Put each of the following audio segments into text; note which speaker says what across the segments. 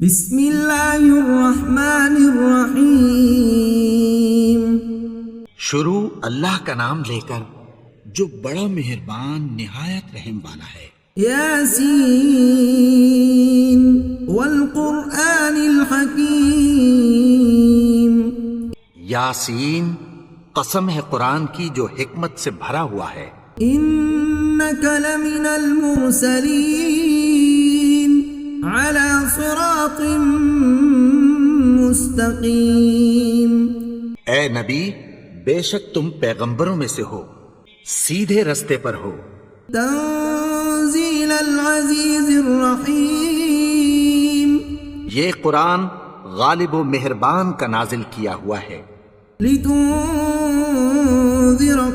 Speaker 1: بسم اللہ الرحمن الرحیم۔
Speaker 2: شروع اللہ کا نام لے کر جو بڑا مہربان نہایت رحم والا ہے۔
Speaker 1: یاسین والقرآن الحکیم۔
Speaker 2: یاسین، قسم ہے قرآن کی جو حکمت سے بھرا ہوا ہے۔
Speaker 1: انک لمن المرسلین علی صراط مستقیم۔
Speaker 2: اے نبی، بے شک تم پیغمبروں میں سے ہو، سیدھے رستے پر ہو۔
Speaker 1: تنزیل العزیز الرحیم۔
Speaker 2: یہ قرآن غالب و مہربان کا نازل کیا ہوا ہے۔
Speaker 1: لتنذر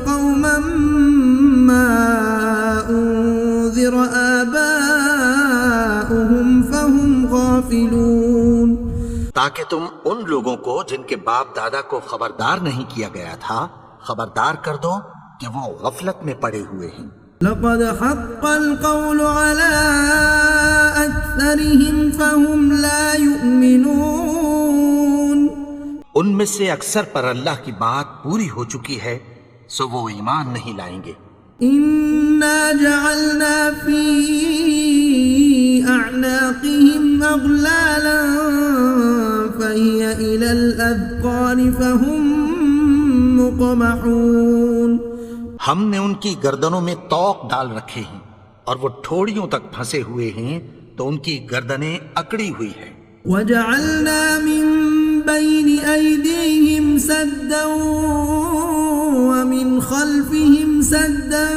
Speaker 1: قوما ما انذر آباؤهم فهم غافلون۔
Speaker 2: تاکہ تم ان لوگوں کو جن کے باپ دادا کو خبردار نہیں کیا گیا تھا خبردار کر دو کہ وہ غفلت میں پڑے ہوئے ہیں۔
Speaker 1: لقد حق القول على أكثرهم فهم لا يؤمنون۔
Speaker 2: ان میں سے اکثر پر اللہ کی بات پوری ہو چکی ہے سو وہ ایمان نہیں لائیں گے۔
Speaker 1: إنا جعلنا في أعناقهم أغلالا فهي إلى الأذقان فهم مقمحون۔
Speaker 2: ہم نے ان کی گردنوں میں طوق ڈال رکھے ہیں اور وہ ٹھوڑیوں تک پھنسے ہوئے ہیں تو ان کی گردنیں اکڑی ہوئی ہیں۔
Speaker 1: وجعلنا من بين أيديهم سدا ومن خلفهم سدا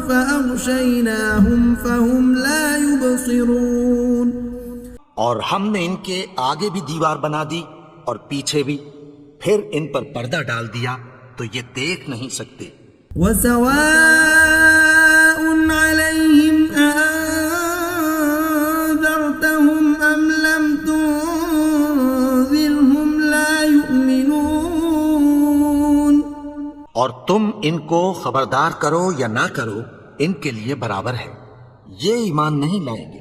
Speaker 1: فأغشيناهم فهم لا يبصرون۔
Speaker 2: اور ہم نے ان کے آگے بھی دیوار بنا دی اور پیچھے بھی، پھر ان پر پردہ ڈال دیا تو یہ دیکھ نہیں سکتے۔
Speaker 1: وسواء عليهم أأنذرتهم أم لم تنذرهم لا يؤمنون۔
Speaker 2: اور تم ان کو خبردار کرو یا نہ کرو ان کے لیے برابر ہے، یہ ایمان نہیں لائیں گے۔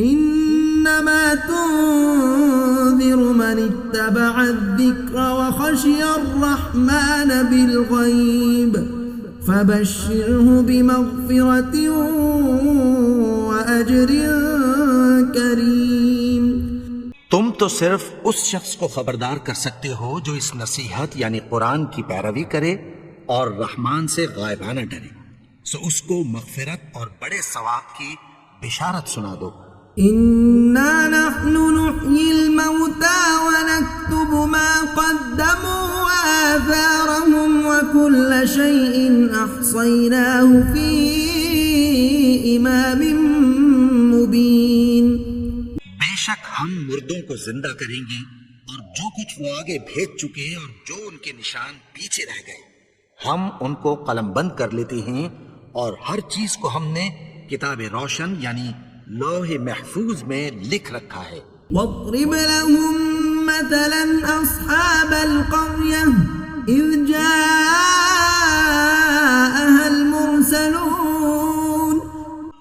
Speaker 1: انما تنذر من اتبع الذکر وخشی الرحمن بالغیب فبشره بمغفرة وأجر کریم۔
Speaker 2: تم تو صرف اس شخص کو خبردار کر سکتے ہو جو اس نصیحت یعنی قرآن کی پیروی کرے اور رحمان سے غائبانہ ڈرے، سو اس کو مغفرت اور بڑے ثواب کی بشارت سنا دو۔
Speaker 1: انا نحن نحيي الموتى ونكتب ما قدموا وآثارهم وكل شيء أحصيناه في إمام مبين۔
Speaker 2: بے شک ہم مردوں کو زندہ کریں گے اور جو کچھ وہ آگے بھیج چکے اور جو ان کے نشان پیچھے رہ گئے ہم ان کو قلم بند کر لیتے ہیں، اور ہر چیز کو ہم نے کتاب روشن یعنی لوح محفوظ میں لکھ رکھا ہے۔
Speaker 1: واضرب لهم مثلا أصحاب القرية إذ جاءها المرسلون۔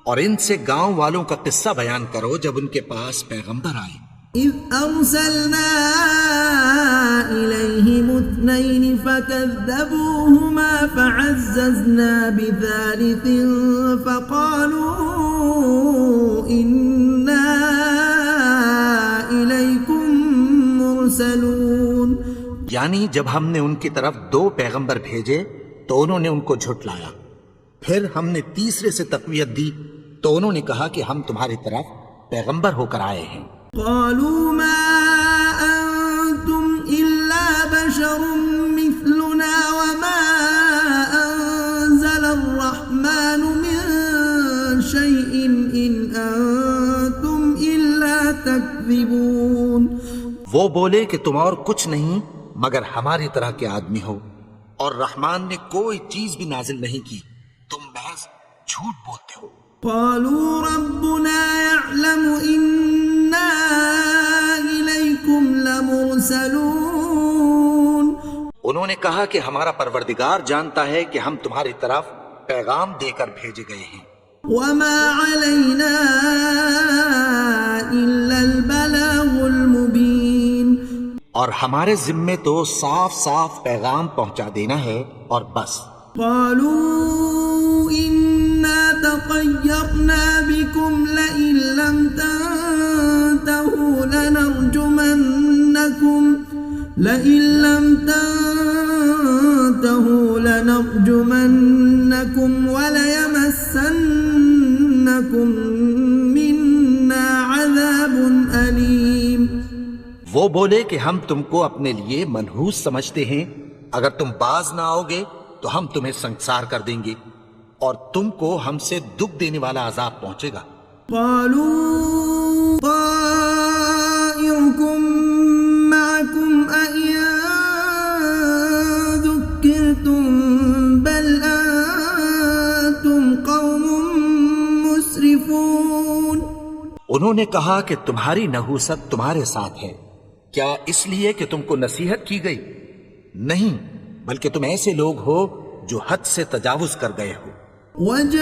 Speaker 2: اور ان سے گاؤں والوں کا قصہ بیان کرو جب ان کے پاس پیغمبر آئے۔
Speaker 1: إذ أرسلنا إليهم اثنين فكذبوهما فعززنا بثالث فقالوا إنا إليكم مرسلون۔
Speaker 2: یعنی جب ہم نے ان کی طرف 2 پیغمبر بھیجے تو انہوں نے ان کو جھٹلایا، پھر ہم نے تیسرے سے تقویت دی تو انہوں نے کہا کہ ہم تمہاری طرف پیغمبر ہو کر آئے ہیں۔
Speaker 1: قالوا ما أنتم إلا بشر مثلنا وما أنزل الرحمن من شيء إن أنتم إلا تكذبون۔
Speaker 2: وہ بولے کہ تم اور کچھ نہیں مگر ہماری طرح کے آدمی ہو، اور رحمان نے کوئی چیز بھی نازل نہیں کی، تم محض جھوٹ بولتے ہو۔
Speaker 1: قالوا ربنا يعلم إنا إليكم لمرسلون۔
Speaker 2: انہوں نے کہا کہ ہمارا پروردگار جانتا ہے کہ ہم تمہاری طرف پیغام دے کر بھیجے گئے ہیں۔
Speaker 1: وما علينا إلا البلاغ المبين
Speaker 2: اور ہمارے ذمے تو صاف صاف پیغام پہنچا دینا ہے اور بس.
Speaker 1: قالوا إنا تطيرنا بكم لئن لم تنتهوا لنرجمنكم وليمسنكم منا عذاب أليم.
Speaker 2: وہ بولے کہ ہم تم کو اپنے لیے منحوس سمجھتے ہیں، اگر تم باز نہ آؤ گے تو ہم تمہیں سنسار کر دیں گے اور تم کو ہم سے دکھ دینے والا عذاب پہنچے گا.
Speaker 1: قالوا طائركم معكم أئن ذكرتم بل أنتم قوم مسرفون.
Speaker 2: انہوں نے کہا کہ تمہاری نحوست تمہارے ساتھ ہے، کیا اس لیے کہ تم کو نصیحت کی گئی؟ نہیں، بلکہ تم ایسے لوگ ہو جو حد سے تجاوز کر گئے ہو.
Speaker 1: وجاء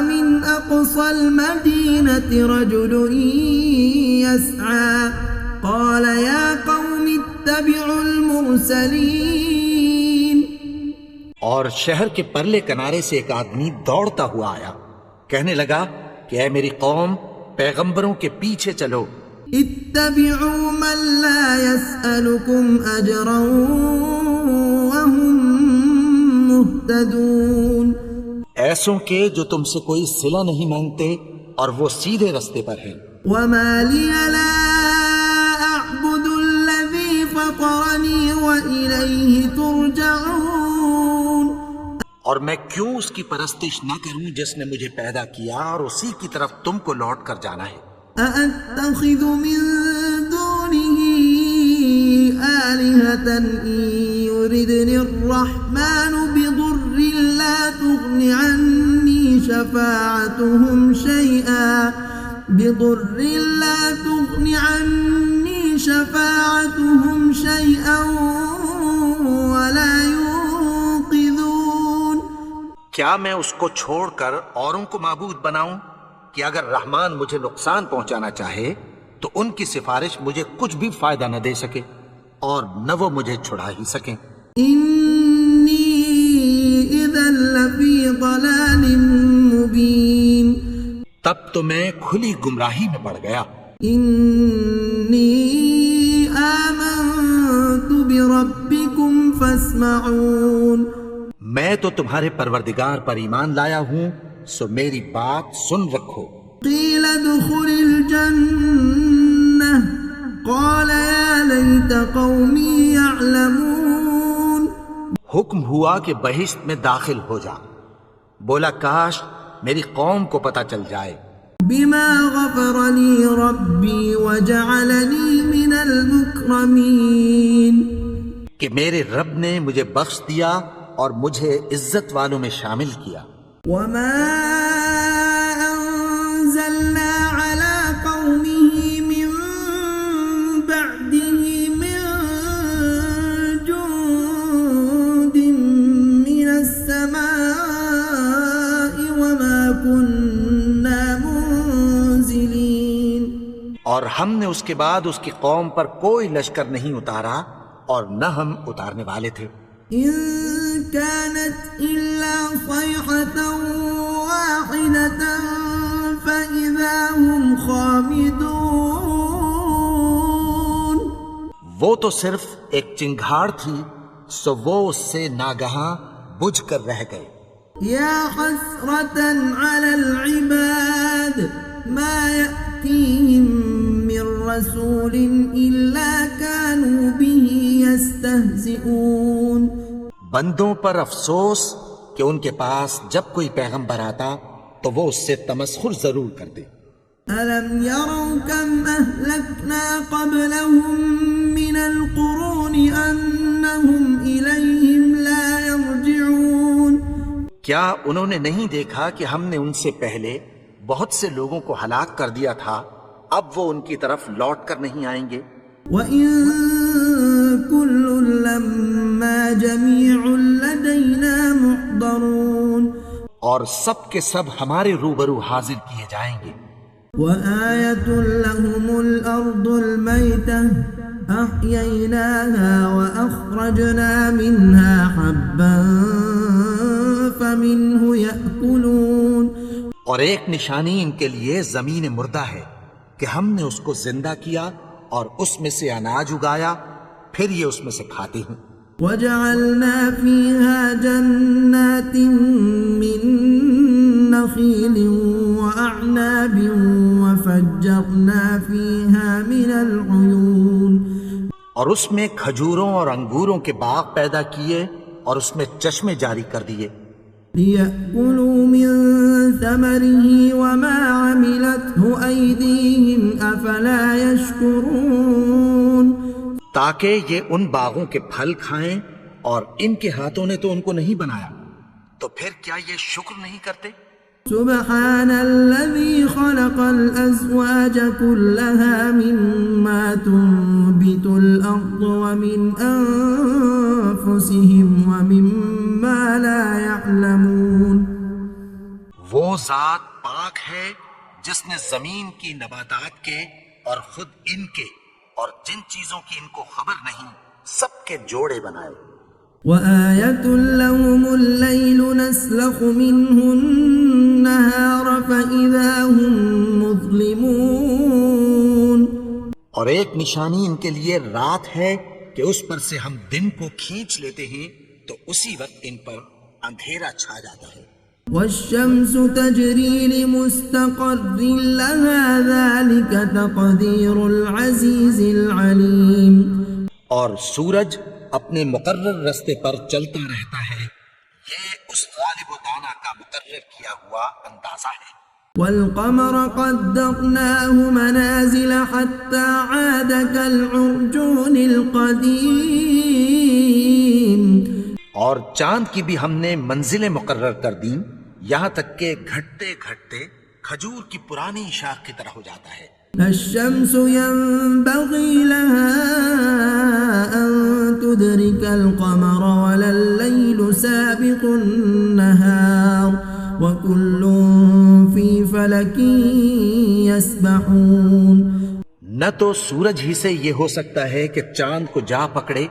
Speaker 1: من أقصى المدينة رجل يسعى قال يا قوم اتبعوا المرسلين.
Speaker 2: اور شہر کے پرلے کنارے سے ایک آدمی دوڑتا ہوا آیا، کہنے لگا کہ اے میری قوم، پیغمبروں کے پیچھے چلو.
Speaker 1: اتبعوا من لا يسألكم أجرا وهم مهتدون.
Speaker 2: ایسوں کے جو تم سے کوئی صلہ نہیں مانگتے اور وہ سیدھے رستے پر ہیں.
Speaker 1: وما لي لا أعبد الذي فطرني وإليه ترجعون.
Speaker 2: اور میں کیوں اس کی پرستش نہ کروں جس نے مجھے پیدا کیا اور اسی کی طرف تم کو لوٹ کر جانا ہے.
Speaker 1: أأتخذ من دونه آلهة إن يردني الرحمن بضر لا تغن عني شفاعتهم شيئا ولا ينقذون.
Speaker 2: کیا میں اس کو چھوڑ کر اوروں کو معبود بناؤں کہ اگر رحمان مجھے نقصان پہنچانا چاہے تو ان کی سفارش مجھے کچھ بھی فائدہ نہ دے سکے اور نہ وہ مجھے چھڑا ہی سکیں.
Speaker 1: انی اذا لفی ضلال مبین.
Speaker 2: تب تو میں کھلی گمراہی میں پڑ گیا.
Speaker 1: انی آمنت بربکم فاسمعون.
Speaker 2: میں تو تمہارے پروردگار پر ایمان لایا ہوں، سو میری بات سن رکھو.
Speaker 1: قیل ادخل الجنہ قال یا لیت قومی یعلمون.
Speaker 2: حکم ہوا کہ بہشت میں داخل ہو جا. بولا کاش میری قوم کو پتہ چل جائے.
Speaker 1: بما غفر لی ربی وجعلنی من المکرمین.
Speaker 2: کہ میرے رب نے مجھے بخش دیا اور مجھے عزت والوں میں شامل کیا.
Speaker 1: وما أنزلنا على قومه من بعده من جند من السماء وما كنا منزلين.
Speaker 2: اور ہم نے اس کے بعد اس کی قوم پر کوئی لشکر نہیں اتارا اور نہ ہم اتارنے والے تھے.
Speaker 1: إن كانت إلا صيحة واحدة فإذا هم خامدون.
Speaker 2: وہ تو صرف ایک چنگھاڑ تھی، سو وہ اس سے ناگہاں بجھ کر رہ گئے.
Speaker 1: يا حسرة على العباد ما يأتيهم من رسول إلا كانوا به يستهزئون.
Speaker 2: بندوں پر افسوس کہ ان کے پاس جب کوئی پیغمبر آتا تو وہ اس سے تمسخر ضرور کرتے.
Speaker 1: ألم يروا كم أهلكنا قبلهم من القرون أنهم إليهم لا يرجعون.
Speaker 2: کیا انہوں نے نہیں دیکھا کہ ہم نے ان سے پہلے بہت سے لوگوں کو ہلاک کر دیا تھا، اب وہ ان کی طرف لوٹ کر نہیں آئیں گے.
Speaker 1: وَإِن كُلٌّ لَمَّا جَمِيعٌ لَدَيْنَا مُحْضَرُونَ.
Speaker 2: اور سب کے سب ہمارے روبرو حاضر کیے جائیں گے.
Speaker 1: وَآيَةٌ لَهُمُ الأرض الميتة أحييناها وأخرجنا منها حبا فمنه يأكلون.
Speaker 2: اور ایک نشانی ان کے لیے زمین مردہ ہے کہ ہم نے اس کو زندہ کیا اور اس میں سے اناج اگایا، پھر یہ اس میں سے کھاتے ہیں.
Speaker 1: وجعلنا فيها جنات من نخيل وأعناب وفجرنا فيها من العيون.
Speaker 2: اور اس میں کھجوروں اور انگوروں کے باغ پیدا کیے اور اس میں چشمے جاری کر دیے.
Speaker 1: لِيَأْكُلُوا مِن ثَمَرِهِ وَمَا عَمِلَتْهُ أَيْدِيهِمْ أَفَلَا يَشْكُرُونَ.
Speaker 2: تاکہ یہ ان باغوں کے پھل کھائیں اور ان کے ہاتھوں نے تو ان کو نہیں بنایا، تو پھر کیا یہ شکر نہیں کرتے؟
Speaker 1: سبحان الذي خلق الأزواج كلها مما تنبت الأرض ومن أنفسهم ومما لا يعلمون.
Speaker 2: وہ ذات پاک ہے جس نے زمین کی نباتات کے اور خود ان کے اور جن چیزوں کی ان کو خبر نہیں سب کے جوڑے بنائے.
Speaker 1: وآية لهم الليل نسلخ منه النهار فإذا هم مظلمون.
Speaker 2: اور ایک نشانی ان کے لیے رات ہے کہ اس پر سے ہم دن کو کھینچ لیتے ہیں تو اسی وقت ان پر اندھیرا چھا جاتا ہے.
Speaker 1: والشمس تجري لمستقر لها ذلك تقدير العزيز العليم.
Speaker 2: اور سورج اپنے مقرر راستے پر چلتا رہتا ہے، یہ اس غالب و دانا کا مقرر کیا ہوا اندازہ ہے.
Speaker 1: والقمر قدرناه منازل حتى عاد كالعرجون القديم.
Speaker 2: اور چاند کی بھی ہم نے منزلیں مقرر کر دیں یہاں تک کہ گھٹتے گھٹتے کھجور کی پرانی شاخ کی طرح ہو جاتا ہے.
Speaker 1: الشمس ينبغي لها أن تدرك القمر ولا الليل سابق النهار وكل في فلك يسبحون.
Speaker 2: نہ تو سورج ہی سے یہ ہو سکتا ہے کہ چاند کو جا پکڑے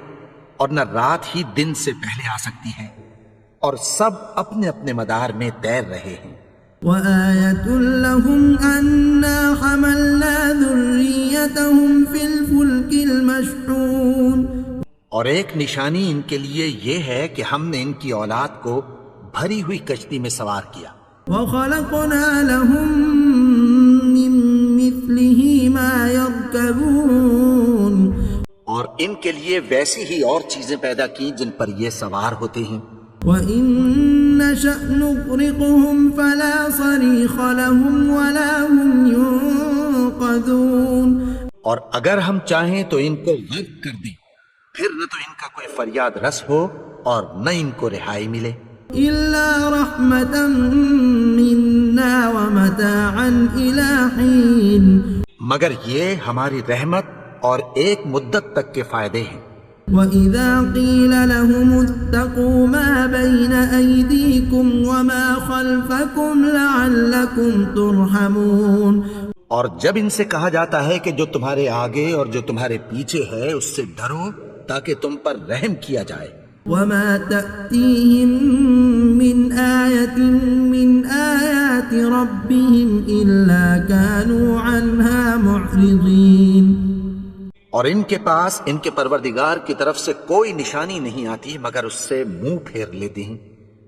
Speaker 2: اور نہ رات ہی دن سے پہلے آ سکتی ہے، اور سب اپنے اپنے مدار میں تیر رہے ہیں.
Speaker 1: وآية لهم أنا حملنا ذريتهم في الفلك المشحون.
Speaker 2: اور ایک نشانی ان کے لیے یہ ہے کہ ہم نے ان کی اولاد کو بھری ہوئی کشتی میں سوار کیا.
Speaker 1: وخلقنا لهم من مثله ما يركبون.
Speaker 2: اور ان کے لیے ویسی ہی اور چیزیں پیدا کی جن پر یہ سوار ہوتے ہیں.
Speaker 1: وَإِن نَّشَأْ نُغْرِقْهُمْ فَلَا صَرِيخَ لَهُمْ وَلَا هُمْ يُنقَذُونَ. اور اگر ہم چاہیں تو ان کو غرق کر دیں، پھر نہ تو ان کا کوئی فریاد رس ہو اور نہ ان کو رہائی ملے. إِلَّا رَحْمَةً مِنَّا وَمَتَاعًا إِلَى حِينٍ. مگر یہ ہماری رحمت اور ایک مدت تک کے فائدے ہیں. وَإِذَا قِيلَ لَهُمُ اتَّقُوا مَا بَيْنَ أَيْدِيكُمْ وَمَا خَلْفَكُمْ لَعَلَّكُمْ تُرْحَمُونَ. اور جب ان سے کہا جاتا ہے کہ جو تمہارے آگے اور جو تمہارے پیچھے ہے اس سے ڈرو تاکہ تم پر رحم کیا جائے. وَمَا تَأْتِيهِم مِّنْ آيَةٍ مِّنْ آيَاتِ رَبِّهِمْ إِلَّا كَانُوا عَنْهَا مُعْرِضِينَ. اور ان کے پاس ان کے پروردگار کی طرف سے کوئی نشانی نہیں آتی مگر اس سے منہ پھیر لیتے ہیں.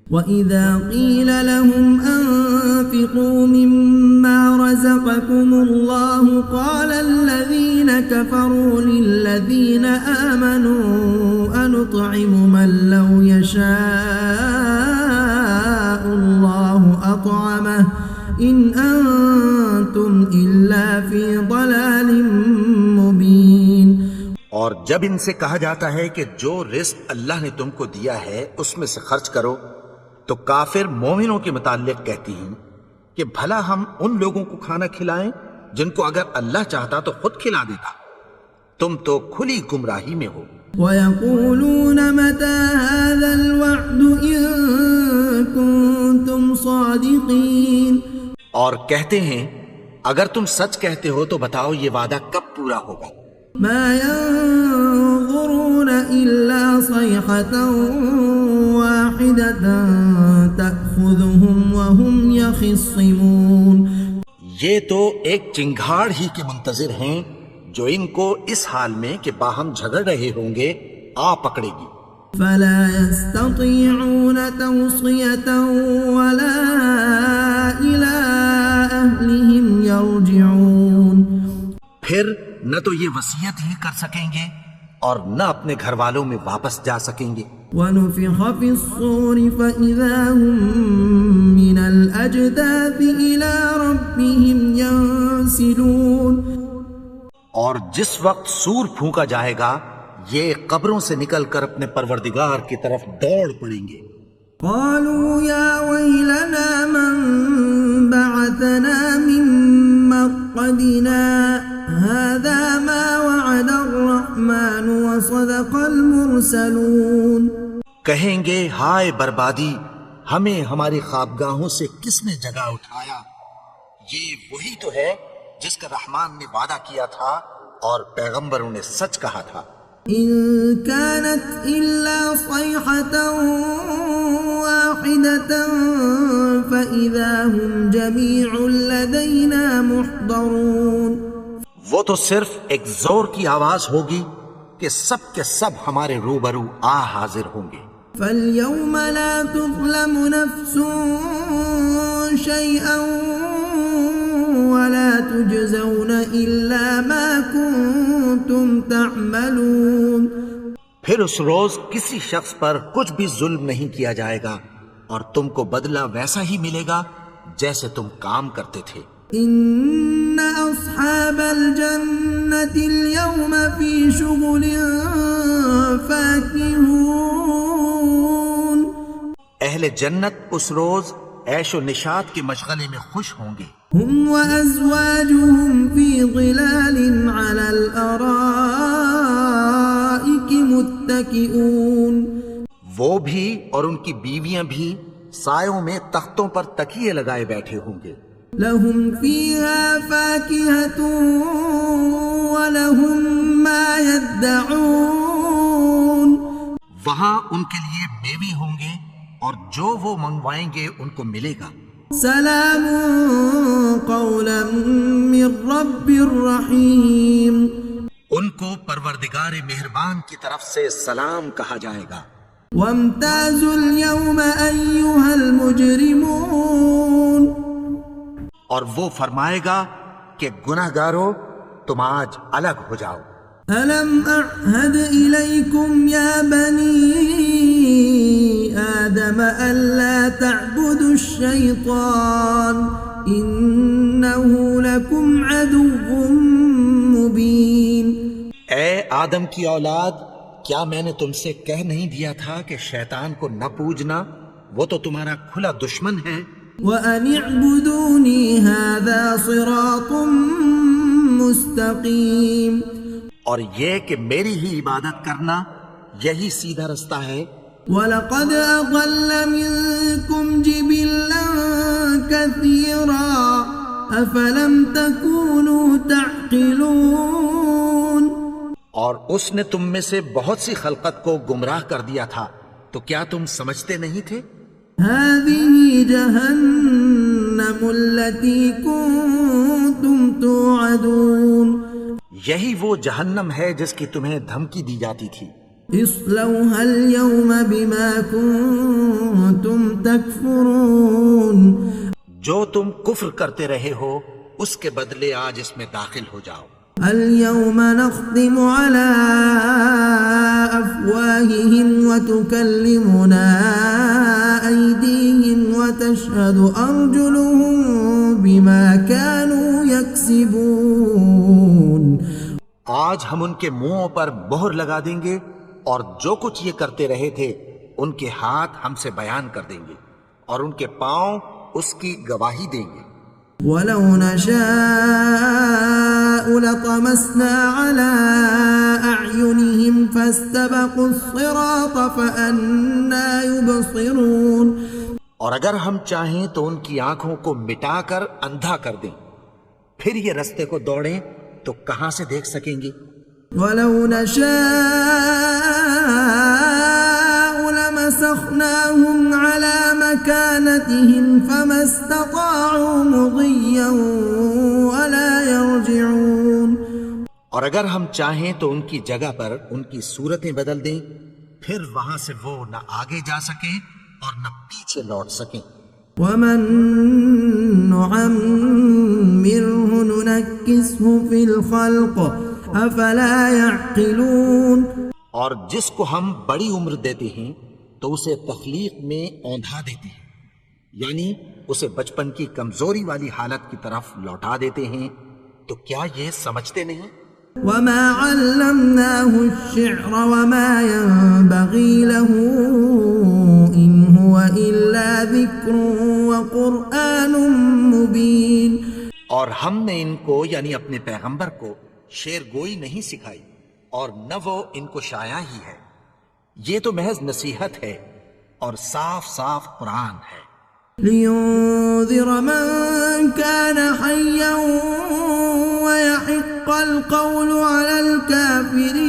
Speaker 1: وَإِذَا قِيلَ لَهُمْ أَنفِقُوا مِمَّا رَزَقَكُمُ اللَّهُ قَالَ الَّذِينَ كَفَرُوا لِلَّذِينَ آمَنُوا أَنُطْعِمُ مَن لَّوْ يَشَاءُ اللَّهُ أَطْعَمَهُ إِنْ أَنتُمْ إِلَّا فِي ضَلَالٍ مُّبِينٍ. اور جب ان سے کہا جاتا ہے کہ جو رزق اللہ نے تم کو دیا ہے اس میں سے خرچ کرو تو کافر مومنوں کے متعلق کہتی ہیں کہ بھلا ہم ان لوگوں کو کھانا کھلائیں جن کو اگر اللہ چاہتا تو خود کھلا دیتا. تم تو کھلی گمراہی میں ہو. وَيَقُولُونَ مَتَى هَذَا الْوَعْدُ إِن كُنتُمْ صَادِقِينَ. اور کہتے ہیں
Speaker 2: اگر تم سچ کہتے ہو تو بتاؤ یہ وعدہ کب پورا ہوگا؟
Speaker 3: ما ينظرون إلا صيحة واحدة تأخذهم وهم يخصمون.
Speaker 2: یہ تو ایک چنگھاڑ ہی کے منتظر ہیں جو ان کو اس حال میں کہ باہم جھگڑ رہے ہوں گے آ پکڑے گی.
Speaker 3: فلا يستطيعون توصية ولا إلى أهلهم يرجعون.
Speaker 2: پھر نہ تو یہ وصیت ہی کر سکیں گے اور نہ اپنے گھر والوں میں واپس جا سکیں گے.
Speaker 3: ونفخ في الصور فإذا هم من الأجداث إلى ربهم ينسلون.
Speaker 2: اور جس وقت سور پھونکا جائے گا یہ قبروں سے نکل کر اپنے پروردگار کی طرف دوڑ پڑیں گے.
Speaker 3: قالوا يا ويلنا من بعثنا من مرقدنا هذا ما وعد الرحمن وصدق المرسلون.
Speaker 2: کہیں گے ہائے بربادی، ہمیں ہماری خوابگاہوں سے کس نے جگا اٹھایا؟ یہ وہی تو ہے جس کا رحمان نے وعدہ کیا تھا اور پیغمبروں نے سچ کہا تھا.
Speaker 3: إن كانت إلا صيحة واحدة فإذا هم جميع لدينا محضرون.
Speaker 2: وہ تو صرف ایک زور کی آواز ہوگی کہ سب کے سب ہمارے روبرو آ حاضر ہوں گے.
Speaker 3: فاليوم لا تظلم نفس شيئا ولا تجزون إلا ما كنتم تعملون.
Speaker 2: پھر اس روز کسی شخص پر کچھ بھی ظلم نہیں کیا جائے گا اور تم کو بدلہ ویسا ہی ملے گا جیسے تم کام کرتے تھے.
Speaker 3: إن أصحاب الجنة اليوم في شغل فاكهون.
Speaker 2: اہل جنت اس روز عیش و نشاط کے مشغلے میں خوش ہوں گے.
Speaker 3: هم وأزواجهم في ظلال على الأرائك متكئون.
Speaker 2: وہ بھی اور ان کی بیویاں بھی سایوں میں تختوں پر تکیے لگائے بیٹھے ہوں گے.
Speaker 3: لهم فيها فاكهة ولهم ما يدعون.
Speaker 2: وہاں ان کے لیے میوے ہوں گے اور جو وہ منگوائیں گے ان کو ملے گا.
Speaker 3: سلام قولا من رب رحیم.
Speaker 2: ان کو پروردگار مہربان کی طرف سے سلام کہا جائے گا.
Speaker 3: وامتازوا اليوم أيها المجرمون.
Speaker 2: اور وہ فرمائے گا کہ گناہگارو تم آج الگ ہو جاؤ.
Speaker 3: ألم أعهد إليكم يا بني آدم ألا تعبدوا الشيطان إنه لكم عدو مبين.
Speaker 2: اے آدم کی اولاد، کیا میں نے تم سے کہہ نہیں دیا تھا کہ شیطان کو نہ پوجنا، وہ تو تمہارا کھلا دشمن ہے.
Speaker 3: وَأَنِ اعْبُدُونِي هَذَا صِرَاطٌ مُسْتَقِيمٌ.
Speaker 2: اور یہ کہ میری ہی عبادت کرنا یہی سیدھا رستہ ہے.
Speaker 3: وَلَقَدْ أَضَلَّ مِنكُمْ جِبِلًّا كَثِيرًا أَفَلَمْ تَكُونُوا تَعْقِلُونَ.
Speaker 2: اور اس نے تم میں سے بہت سی خلقت کو گمراہ کر دیا تھا، تو کیا تم سمجھتے نہیں تھے؟
Speaker 3: هَذِهِ جَهَنَّمُ الَّتِي كُنتُمْ تُوعَدُونَ.
Speaker 2: یہی وہ جہنم ہے جس کی تمہیں دھمکی دی جاتی تھی.
Speaker 3: اصلوها اليوم بما كنتم تكفرون.
Speaker 2: جو تم کفر کرتے رہے ہو اس کے بدلے آج اس میں داخل ہو جاؤ.
Speaker 3: اليوم نختم على أفواههم وتكلمنا أيديهم وتشهد أرجلهم بما كانوا يكسبون.
Speaker 2: آج ہم ان کے منہوں پر مہر لگا دیں گے اور جو کچھ یہ کرتے رہے تھے ان کے ہاتھ ہم سے بیان کر دیں گے اور ان کے پاؤں اس کی گواہی دیں گے.
Speaker 3: وَلَوْ نَشَاءُ لَطَمَسْنَا عَلَىٰ أَعْيُنِهِمْ فَاسْتَبَقُوا الصِّرَاطَ فَأَنَّىٰ يُبْصِرُونَ.
Speaker 2: اور اگر ہم چاہیں تو ان کی آنکھوں کو مٹا کر اندھا کر دیں. پھر یہ رستے کو دوڑیں تو کہاں سے دیکھ سکیں گے؟
Speaker 3: ولو نشاء لمسخناهم على مكانتهم فما استطاعوا مضيا ولا يرجعون.
Speaker 2: اور اگر ہم چاہیں تو ان کی جگہ پر ان کی صورتیں بدل دیں، پھر وہاں سے وہ نہ آگے جا سکیں اور نہ پیچھے لوٹ سکیں.
Speaker 3: ومن نعمره ننكسه في الخلق افلا يعقلون.
Speaker 2: اور جس کو ہم بڑی عمر دیتے ہیں تو اسے تخلیق میں اوندھا دیتے ہیں، یعنی اسے بچپن کی کمزوری والی حالت کی طرف لوٹا دیتے ہیں. تو کیا یہ سمجھتے نہیں؟
Speaker 3: وما علمناه الشعر وما ينبغي له إن هو إلا ذكر وقرآن مبين.
Speaker 2: اور ہم نے ان کو یعنی اپنے پیغمبر کو شعر گوئی نہیں سکھائی اور نہ وہ ان کو شاعری ہی ہے، یہ تو محض نصیحت ہے اور صاف صاف قرآن ہے.
Speaker 3: لينذر من كان حيا ويحق القول على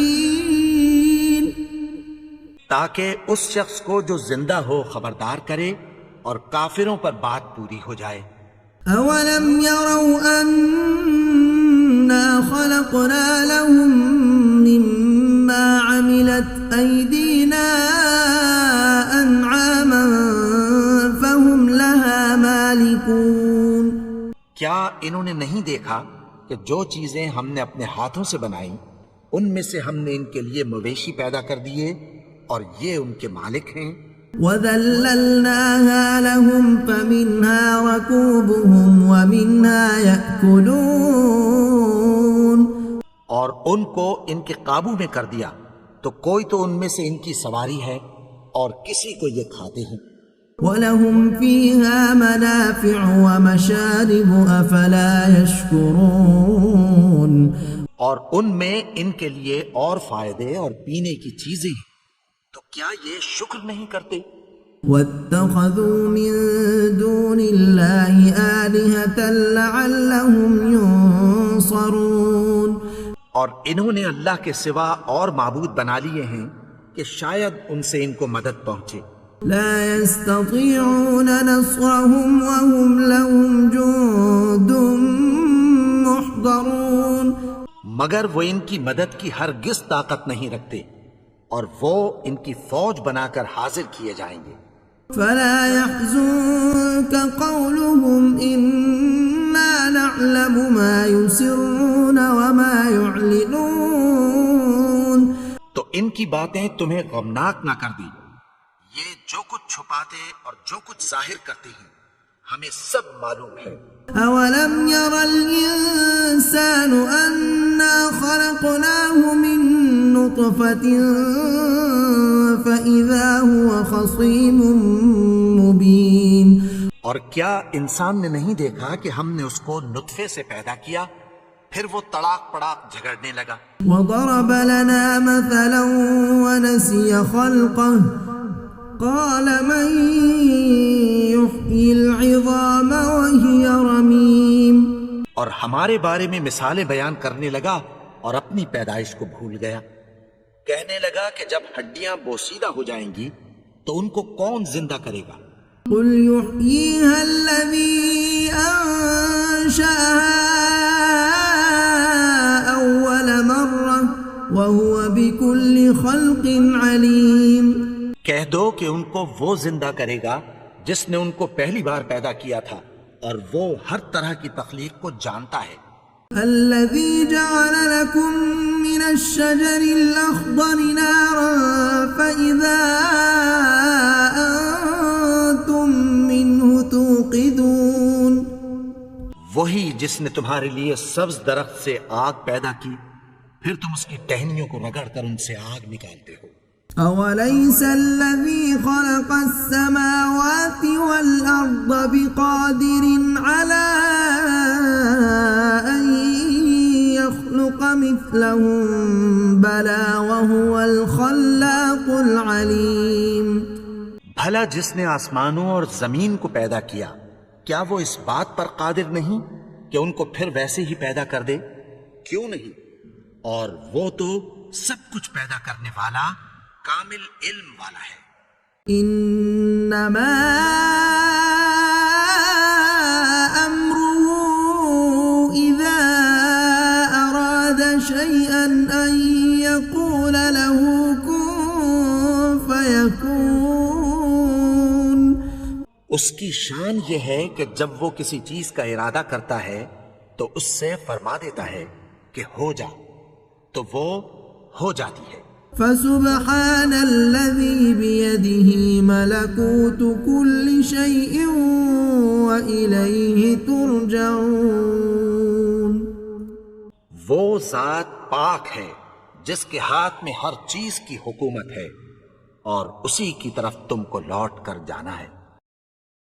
Speaker 3: الكافرين.
Speaker 2: تاکہ اس شخص کو جو زندہ ہو خبردار کرے اور کافروں پر بات پوری ہو جائے.
Speaker 3: أولم يروا أنا خلقنا لهم مما عملت أيدينا أنعاما فهم لها مالكون.
Speaker 2: کیا انہوں نے نہیں دیکھا کہ جو چیزیں ہم نے اپنے ہاتھوں سے بنائیں ان میں سے ہم نے ان کے لیے مویشی پیدا کر دیے اور یہ ان کے مالک ہیں.
Speaker 3: وَذَلَّلْنَاهَا لَهُمْ فَمِنْهَا رَكُوبُهُمْ وَمِنْهَا يَأْكُلُونَ.
Speaker 2: اور ان کو ان کے قابو میں کر دیا تو کوئی تو ان میں سے ان کی سواری ہے اور کسی کو یہ کھاتے ہیں.
Speaker 3: وَلَهُمْ فِيهَا مَنَافِعُ وَمَشَارِبُ أَفَلَا يَشْكُرُونَ.
Speaker 2: اور ان میں ان کے لیے اور فائدے اور پینے کی چیزیں ہیں، تو کیا یہ شکر نہیں کرتے؟
Speaker 3: وَاتَّخَذُوا مِن دُونِ اللَّهِ آلِهَةً لَعَلَّهُمْ يُنصَرُونَ.
Speaker 2: اور انہوں نے اللہ کے سوا اور معبود بنا لیے ہیں کہ شاید ان سے ان کو مدد پہنچے.
Speaker 3: لا يستطيعون نصرهم وهم لهم جند محضرون.
Speaker 2: مگر وہ ان کی مدد کی ہرگز طاقت نہیں رکھتے اور وہ ان کی فوج بنا کر حاضر کیے جائیں گے.
Speaker 3: فلا يحزنك قولهم إنا نعلم ما يسرون وما يعلنون.
Speaker 2: تو ان کی باتیں تمہیں غمناک نہ کر دیں، یہ جو کچھ چھپاتے اور جو کچھ ظاہر کرتے ہیں ہمیں سب معلوم ہے.
Speaker 3: أولم ير الإنسان أنا خلقناه من نطفة فإذا هو خصيم مبين.
Speaker 2: اور کیا انسان نے نہیں دیکھا کہ ہم نے اس کو نطفے سے پیدا کیا پھر وہ تڑاک پڑاک جھگڑنے لگا.
Speaker 3: وضرب لنا مثلا ونسي خلقه قال من يحيي العظام وهي رميم.
Speaker 2: اور ہمارے بارے میں مثالیں بیان کرنے لگا اور اپنی پیدائش کو بھول گیا. کہنے لگا کہ جب ہڈیاں بوسیدہ ہو جائیں گی تو ان کو کون زندہ کرے گا؟
Speaker 3: قل يحييها الذي أنشأها أول مرة وهو بكل خلق عليم.
Speaker 2: کہہ دو کہ ان کو وہ زندہ کرے گا جس نے ان کو پہلی بار پیدا کیا تھا اور وہ ہر طرح کی تخلیق کو جانتا ہے.
Speaker 3: الذي جعل لكم من الشجر الأخضر نارا فإذا أنتم منه توقدون.
Speaker 2: وہی جس نے تمہارے لیے سبز درخت سے آگ پیدا کی پھر تم اس کی ٹہنیوں کو رگڑ کر ان سے آگ نکالتے ہو.
Speaker 3: أوليس الذي خلق السماوات والأرض بقادر على أن يخلق مثلهم بلى وهو الخلاق العليم.
Speaker 2: بھلا جس نے آسمانوں اور زمین کو پیدا کیا کیا وہ اس بات پر قادر نہیں کہ ان کو پھر ویسے ہی پیدا کر دے؟ کیوں نہیں؟ اور وہ تو سب کچھ پیدا کرنے والا کامل علم والا ہے۔
Speaker 3: انما امره اذا اراد شيئا ان يقول له كن فيكون۔
Speaker 2: اس کی شان یہ ہے کہ جب وہ کسی چیز کا ارادہ کرتا ہے تو اس سے فرما دیتا ہے کہ ہو جا، تو وہ ہو جاتی ہے۔
Speaker 3: فسبحان الذي بيده ملكوت كل شيء وإليه ترجعون۔
Speaker 2: وہ ذات پاک ہے جس کے ہاتھ میں ہر چیز کی حکومت ہے، اور اسی کی طرف تم کو لوٹ کر جانا ہے۔